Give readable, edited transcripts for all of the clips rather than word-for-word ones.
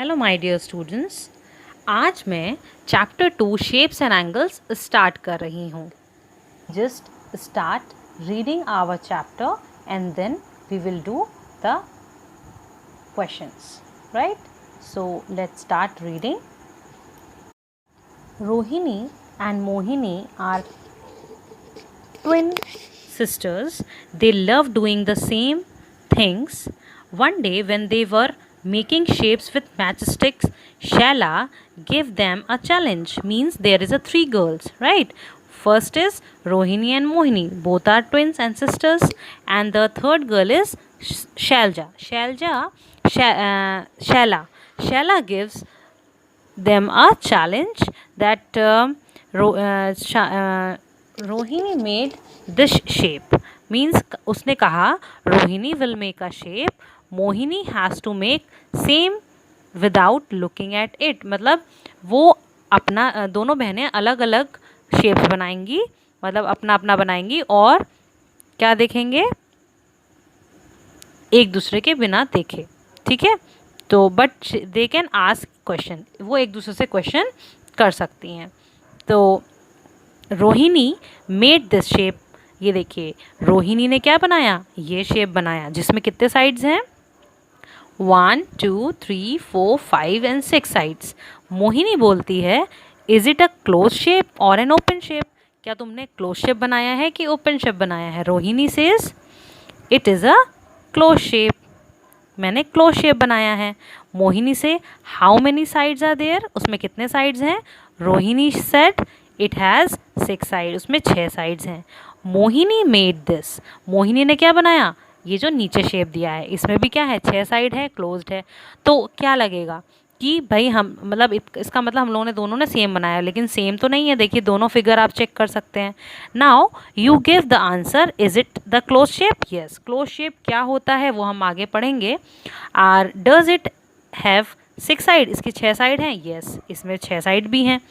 Hello my dear students. आज मैं chapter 2 shapes and angles start कर रही हूँ। Just start reading our chapter and then we will do the questions, right? So let's start reading. Rohini and Mohini are twin sisters. They love doing the same things. One day, when they were making shapes with matchsticks, Shala gave them a challenge. Means there is a three girls, right? First is Rohini and Mohini. Both are twins and sisters. And the third girl is Shalja. Shala. Shala gives them a challenge that Rohini made this shape. Means उसने कहा Rohini will make a shape, Mohini has to make same without looking at it. मतलब वो अपना दोनों बहनें अलग अलग shapes बनाएंगी, मतलब अपना अपना बनाएंगी और क्या देखेंगे, एक दूसरे के बिना देखे. ठीक है, तो but they can ask question, वो एक दूसरे से क्वेश्चन कर सकती हैं. तो रोहिणी मेड दिस शेप. ये देखिए रोहिणी ने क्या बनाया, ये शेप बनाया जिसमें कितने साइड्स हैं, 1 2 3 4 5 एंड 6 साइड्स. मोहिनी बोलती है is it a close shape और एन ओपन शेप. क्या तुमने क्लोज शेप बनाया है कि ओपन शेप बनाया है? Rohini says it is a close shape, मैंने क्लोज शेप बनाया है. Mohini says how many sides are there, उसमें कितने साइड्स हैं? Rohini said it has 6 side, उसमें 6 साइड्स हैं. मोहिनी मेड दिस, मोहिनी ने क्या बनाया, ये जो नीचे शेप दिया है इसमें भी क्या है, 6 साइड है, क्लोज्ड है. तो क्या लगेगा कि भाई हम मतलब इसका मतलब हम लोगों ने दोनों ने सेम बनाया, लेकिन सेम तो नहीं है. देखिए दोनों फिगर आप चेक कर सकते हैं. Now you give the answer, is it the close shape? Yes, close shape क्या होता है वो हम आगे पढ़ेंगे. Or does it have 6 side, इसकी 6 साइड हैं. यस, इसमें 6 साइड भी हैं.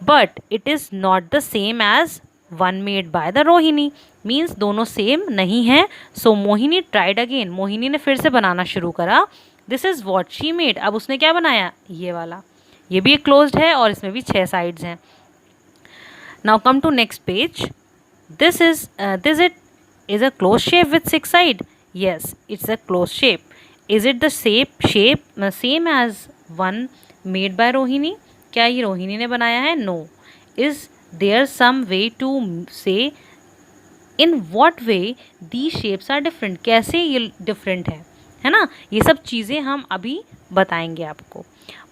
But it is not the same as one made by the Rohini. Means दोनों सेम नहीं हैं. So Mohini tried again, Mohini ने फिर से बनाना शुरू करा. This is what she made. अब उसने क्या बनाया, ये वाला, ये भी क्लोज्ड है और इसमें भी 6 साइड्स हैं. Now come to next page. This it is a close shape with 6 side. Yes, it's a close shape. Is it the shape same as one made by Rohini? क्या ये रोहिणी ने बनाया है? No. Is there some way to say in what way the shapes are different? कैसे ये different है ना? ये सब चीज़ें हम अभी बताएंगे आपको.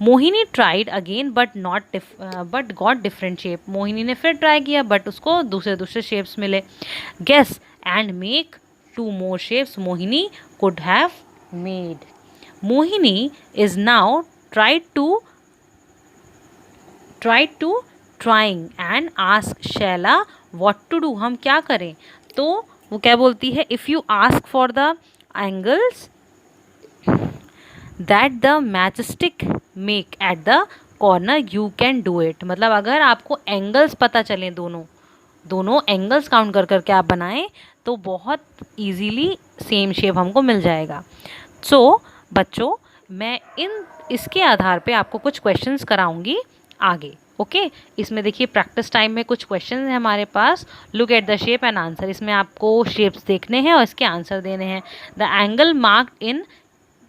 Mohini tried again but got different shape. Mohini ने फिर ट्राई किया बट उसको दूसरे दूसरे शेप्स मिले. Guess and make 2 more shapes Mohini could have made. Mohini is now trying and ask Shaila what to do. हम क्या करें? तो वो क्या बोलती है, if you ask for the angles that the matchstick make at the corner you can do it. मतलब अगर आपको एंगल्स पता चलें, दोनों एंगल्स काउंट कर करके आप बनाएं तो बहुत इजीली सेम शेप हमको मिल जाएगा. सो बच्चों, मैं इसके आधार पे आपको कुछ क्वेश्चंस कराऊंगी आगे. ओके, इसमें देखिए प्रैक्टिस टाइम में कुछ क्वेश्चंस हैं हमारे पास. Look at the shape and answer. इसमें आपको शेप्स देखने हैं और इसके आंसर देने हैं. The angle marked in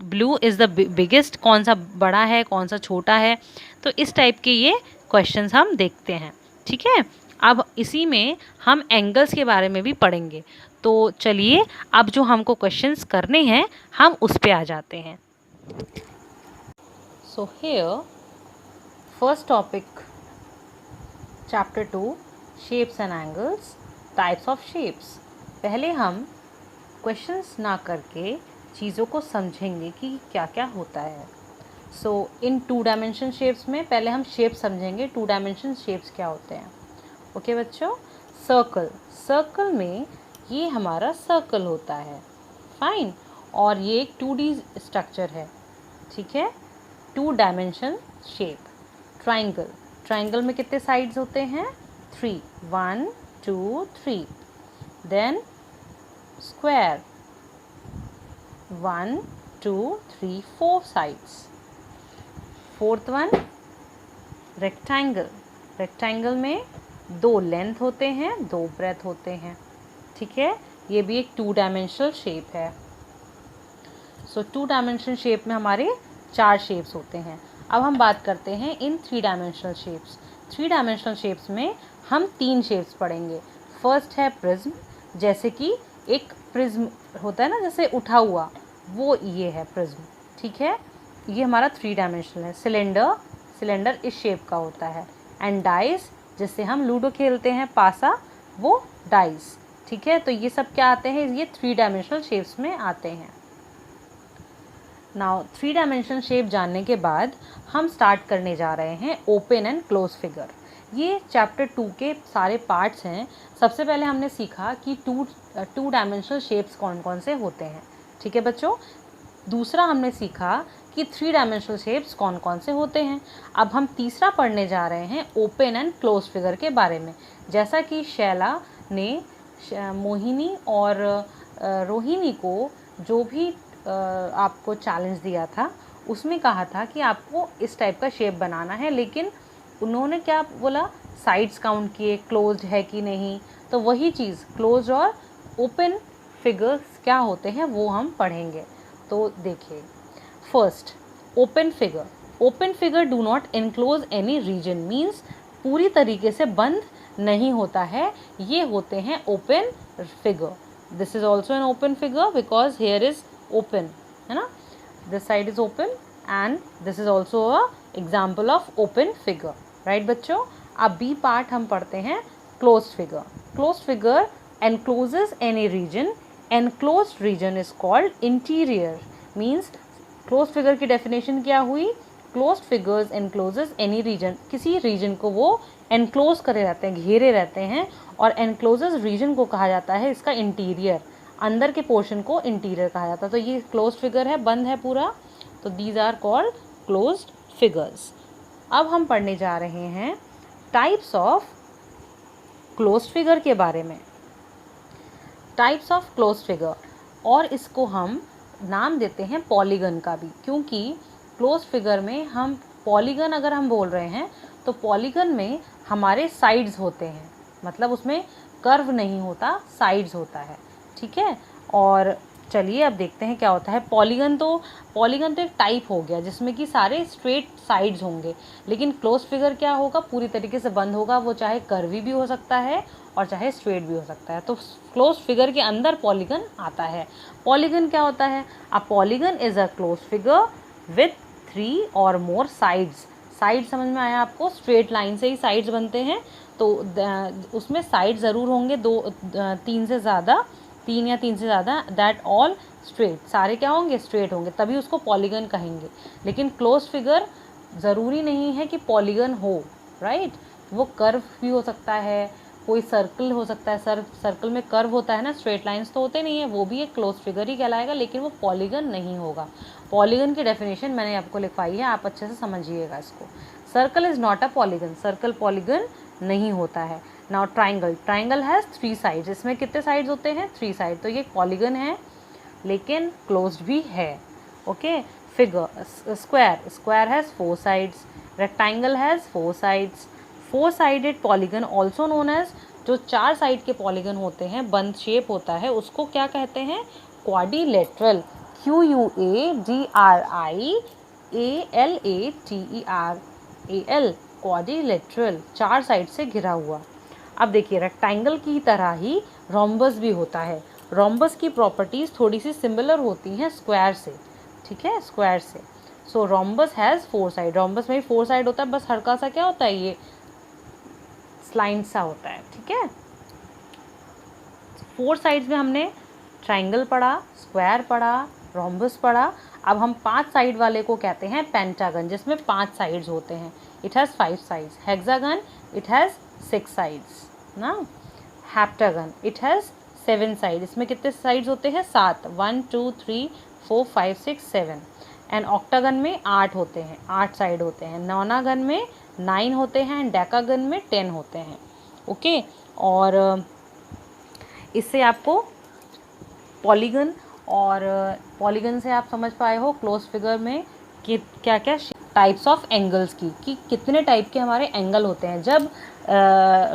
blue is the biggest. कौन सा बड़ा है, कौन सा छोटा है? तो इस टाइप के ये क्वेश्चंस हम देखते हैं. ठीक है, अब इसी में हम एंगल्स के बारे में भी पढ़ेंगे. तो चलिए अब जो हमको क्वेश्चंस करने हैं हम उस पे आ जाते हैं. So here first topic, chapter 2 shapes and angles, types of shapes. पहले हम क्वेश्चंस ना करके चीज़ों को समझेंगे कि क्या क्या होता है. सो इन 2 डायमेंशन शेप्स में पहले हम शेप समझेंगे. 2 डायमेंशन शेप्स क्या होते हैं? ओके बच्चों, सर्कल में ये हमारा सर्कल होता है, फाइन. और ये एक 2D स्ट्रक्चर है. ठीक है, 2 डायमेंशन शेप. ट्राइंगल में कितने साइड्स होते हैं? 3, 1 2 3. Then square, 1 2 3 4 sides. Fourth one rectangle, rectangle में 2 लेंथ होते हैं, 2 ब्रेथ होते हैं, ठीक है। ये भी एक 2 डायमेंशनल शेप है। सो 2 डायमेंशनल शेप में हमारे 4 शेप्स होते हैं। अब हम बात करते हैं इन 3 डायमेंशनल शेप्स। 3 डायमेंशनल शेप्स में हम 3 शेप्स पढ़ेंगे। फर्स्ट है प्रिज्म, जैसे कि एक प्रिज्म होता है ना, जैसे उठा हुआ, वो ये है प्रिज्म, ठीक है। ये हमारा 3 डायमेंशनल है। सिलेंडर, सिलेंडर इस शेप का होता है। एंड डाइस, जिससे हम लूडो खेलते हैं पासा, वो डाइस, ठीक है। तो ये सब क्या आते हैं, ये 3 डायमेंशनल शेप्स में आते हैं। नाउ 3 डायमेंशनल शेप जानने के बाद हम स्टार्ट करने जा रहे हैं ओपन एंड क्लोज फिगर। ये चैप्टर 2 के सारे पार्ट्स हैं। सबसे पहले हमने सीखा कि टू डायमेंशनल शेप्स कौन कौन से होते हैं, ठीक है बच्चों। दूसरा हमने सीखा कि 3 डायमेंशनल शेप्स कौन कौन से होते हैं। अब हम तीसरा पढ़ने जा रहे हैं ओपन एंड क्लोज फिगर के बारे में। जैसा कि शैला ने मोहिनी और रोहिणी को जो भी आपको चैलेंज दिया था, उसमें कहा था कि आपको इस टाइप का शेप बनाना है, लेकिन उन्होंने क्या बोला, साइड्स काउंट किए, क्लोज्ड है कि नहीं। तो वही चीज़ क्लोज और ओपन फिगर्स क्या होते हैं वो हम पढ़ेंगे। तो देखिए, first open figure. Open figure do not enclose any region, means पूरी तरीके से बंद नहीं होता है, ये होते हैं open figure. This is also an open figure because here is open, है ना, this side is open and this is also a example of open figure, right बच्चों। अब बी पार्ट हम पढ़ते हैं close figure. Close figure encloses any region, enclosed region is called interior, means close figure की definition क्या हुई, close figures encloses any region, किसी region को वो एनक्लोज करे रहते हैं, घेरे रहते हैं, और एनक्लोजेस रीजन को कहा जाता है इसका इंटीरियर, अंदर के पोर्शन को इंटीरियर कहा जाता है। तो ये क्लोज फिगर है, बंद है पूरा, तो these are called closed figures. अब हम पढ़ने जा रहे हैं टाइप्स ऑफ क्लोज फिगर के बारे में। टाइप्स ऑफ क्लोज फिगर, और इसको हम नाम देते हैं पॉलीगन का भी, क्योंकि क्लोज फिगर में हम पॉलीगन अगर हम बोल रहे हैं तो पॉलीगन में हमारे साइड्स होते हैं, मतलब उसमें कर्व नहीं होता, साइड्स होता है, ठीक है। और चलिए अब देखते हैं क्या होता है। पॉलीगन तो एक टाइप हो गया जिसमें कि सारे स्ट्रेट साइड्स होंगे, लेकिन क्लोज फिगर क्या होगा, पूरी तरीके से बंद होगा, वो चाहे कर्वी भी हो सकता है और चाहे स्ट्रेट भी हो सकता है। तो क्लोज फिगर के अंदर पॉलीगन आता है। पॉलीगन क्या होता है, a polygon is a close figure with 3 और मोर साइड्स। साइड समझ में आया आपको, स्ट्रेट लाइन से ही साइड्स बनते हैं, तो उसमें साइड ज़रूर होंगे, 3 से ज़्यादा, 3 या 3 से ज़्यादा, दैट ऑल स्ट्रेट, सारे क्या होंगे, स्ट्रेट होंगे, तभी उसको पॉलीगन कहेंगे। लेकिन क्लोज फिगर ज़रूरी नहीं है कि पॉलीगन हो, राइट, वो कर्व भी हो सकता है, कोई सर्कल हो सकता है, सर्कल में कर्व होता है ना, स्ट्रेट लाइंस तो होते नहीं है, वो भी एक क्लोज फिगर ही कहलाएगा, लेकिन वो पॉलीगन नहीं होगा। पॉलीगन की डेफिनेशन मैंने आपको लिखवाई है, आप अच्छे से समझिएगा इसको। Circle is not a polygon, circle polygon नहीं होता है। Now triangle, triangle has 3 sides, इसमें कितने साइड्स होते हैं, 3 साइड, तो ये पॉलीगन है लेकिन क्लोज्ड भी है, okay. Figure, square, square has 4 sides, rectangle has 4 sides. 4 sided polygon also known as, जो 4 साइड के पॉलीगन होते हैं, बंद शेप होता है, उसको क्या कहते हैं, क्वाड्रिलेटरल, QUADRIALATERAL, क्वाड्रिलेटरल, 4 साइड से घिरा हुआ। अब देखिए, रेक्टेंगल की तरह ही रोम्बस भी होता है। रोम्बस की प्रॉपर्टीज़ थोड़ी सी सिमिलर होती हैं स्क्वायर से, ठीक है, स्क्वायर से। सो रोम्बस हैज़ 4 साइड, रोम्बस में भी 4 साइड होता है, बस हल्का सा क्या होता है, ये स्लाइन सा होता है, ठीक है। 4 साइड्स में हमने ट्राइंगल पढ़ा, स्क्वायर पढ़ा, रोम्बस पढ़ा। अब हम 5 साइड वाले को कहते हैं पेंटागन, जिसमें 5 साइड्स होते हैं, it has 5 sides. Hexagon, it has 6 sides ना। हेप्टागन, इट हैज़ 7 साइड, इसमें कितने साइड्स होते हैं, 7, 1 2 3 4 5 6 7। एंड ऑक्टागन में 8 होते हैं, 8 साइड होते हैं। नोनागन में 9 होते हैं, एंड डेकागन में 10 होते हैं, ओके। और इससे आपको पॉलीगन, और पॉलीगन से आप समझ पाए हो क्लोज फिगर में कि क्या क्या टाइप्स ऑफ एंगल्स की, कि कितने टाइप के हमारे एंगल होते हैं। जब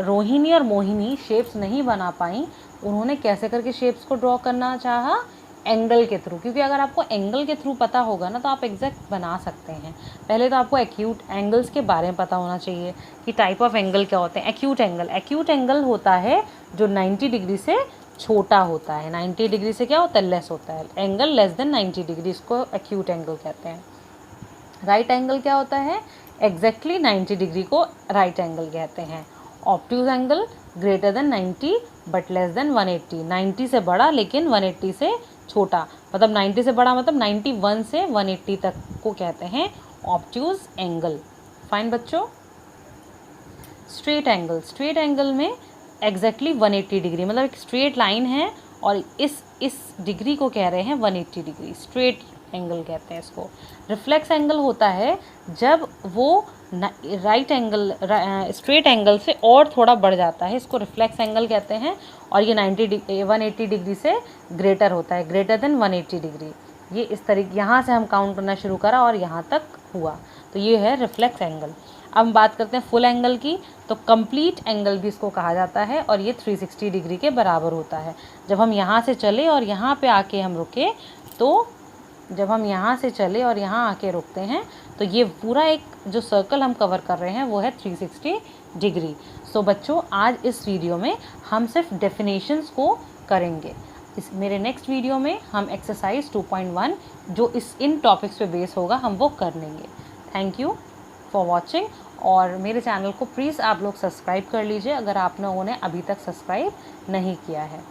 रोहिणी और मोहिनी शेप्स नहीं बना पाई, उन्होंने कैसे करके शेप्स को ड्रॉ करना चाहा, एंगल के थ्रू, क्योंकि अगर आपको एंगल के थ्रू पता होगा ना तो आप एग्जैक्ट बना सकते हैं। पहले तो आपको एक्यूट एंगल्स के बारे में पता होना चाहिए कि टाइप ऑफ एंगल क्या होते हैं। एक्यूट एंगल होता है जो 90 डिग्री से छोटा होता है। 90 डिग्री से क्या होता है, लेस होता है। एंगल लेस देन 90 डिग्री, इसको एक्यूट एंगल कहते हैं। राइट एंगल क्या होता है, एग्जैक्टली 90 डिग्री को राइट एंगल कहते हैं। Obtuse angle greater than 90 but less than 180, 90 से बड़ा लेकिन 180 से छोटा, मतलब 90 से बड़ा मतलब 91 से 180 तक को कहते हैं ऑब्ट्यूज एंगल। फाइन बच्चों। स्ट्रेट एंगल में एग्जैक्टली 180 डिग्री, मतलब एक स्ट्रेट लाइन है और इस डिग्री को कह रहे हैं 180 डिग्री, स्ट्रेट एंगल कहते हैं इसको। रिफ्लेक्स एंगल होता है जब वो राइट एंगल स्ट्रेट एंगल से और थोड़ा बढ़ जाता है, इसको रिफ्लेक्स एंगल कहते हैं। और ये 180 डिग्री से ग्रेटर होता है, ग्रेटर देन 180 डिग्री। ये इस तरीके, यहाँ से हम काउंट करना शुरू करा और यहाँ तक हुआ, तो ये है रिफ्लेक्स एंगल। अब हम बात करते हैं फुल एंगल की, तो कंप्लीट एंगल भी इसको कहा जाता है और ये 360 डिग्री के बराबर होता है। जब हम यहाँ से चले और यहाँ पे आके हम रुके, तो जब हम यहाँ से चले और यहाँ आके रुकते हैं तो ये पूरा एक जो सर्कल हम कवर कर रहे हैं वो है 360 डिग्री। सो बच्चों, आज इस वीडियो में हम सिर्फ डेफिनेशंस को करेंगे। इस मेरे नेक्स्ट वीडियो में हम एक्सरसाइज 2.1 जो इन टॉपिक्स पे बेस होगा हम वो कर लेंगे। थैंक यू फॉर वॉचिंग, और मेरे चैनल को प्लीज़ आप लोग सब्सक्राइब कर लीजिए अगर आप लोगों ने अभी तक सब्सक्राइब नहीं किया है।